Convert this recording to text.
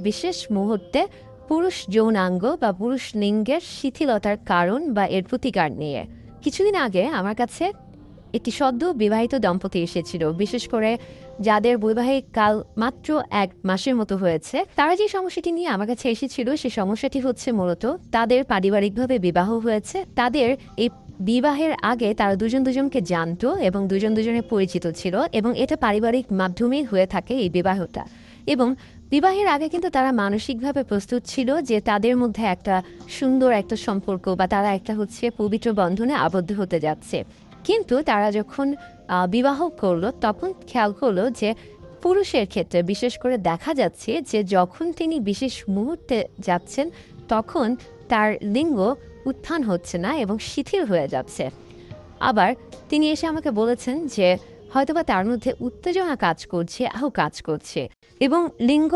বিশেষ মুহূর্তে পুরুষ যৌনাঙ্গ বা পুরুষ লিঙ্গের শিথিলতার কারণ বা এর প্রতিকার নিয়ে। কিছুদিন আগে আমার কাছে একটি সদ্য বিবাহিত দম্পতি এসেছিল, বিশেষ করে যাদের বৈবাহিক কাল মাত্র 1 মাসের মতো হয়েছে। তারা যে সমস্যাটি নিয়ে আমার কাছে এসেছিল, সেই সমস্যাটি হচ্ছে মূলত তাদের পারিবারিকভাবে বিবাহ হয়েছে। তাদের এই বিবাহের আগে তারা দুজন দুজনকে জানতো এবং দুজন দুজনের পরিচিত ছিল, এবং এটা পারিবারিক মাধ্যমেই হয়ে থাকে এই বিবাহটা। এবং বিবাহের আগে কিন্তু তারা মানসিকভাবে প্রস্তুত ছিল যে তাদের মধ্যে একটা সুন্দর একটা সম্পর্ক বা তারা একটা পবিত্র বন্ধনে আবদ্ধ হতে যাচ্ছে। কিন্তু তারা যখন বিবাহ করলো, তখন খেয়াল করলো যে পুরুষের ক্ষেত্রে বিশেষ করে দেখা যাচ্ছে যে যখন তিনি বিশেষ মুহূর্তে যাচ্ছেন, তখন তার লিঙ্গ উত্থান হচ্ছে না এবং শিথিল হয়ে যাচ্ছে। আবার তিনি এসে আমাকে বলেছেন যে হয়তোবা তার মধ্যে উত্তেজনা কাজ করছে, কাজ করছে, এবং লিঙ্গ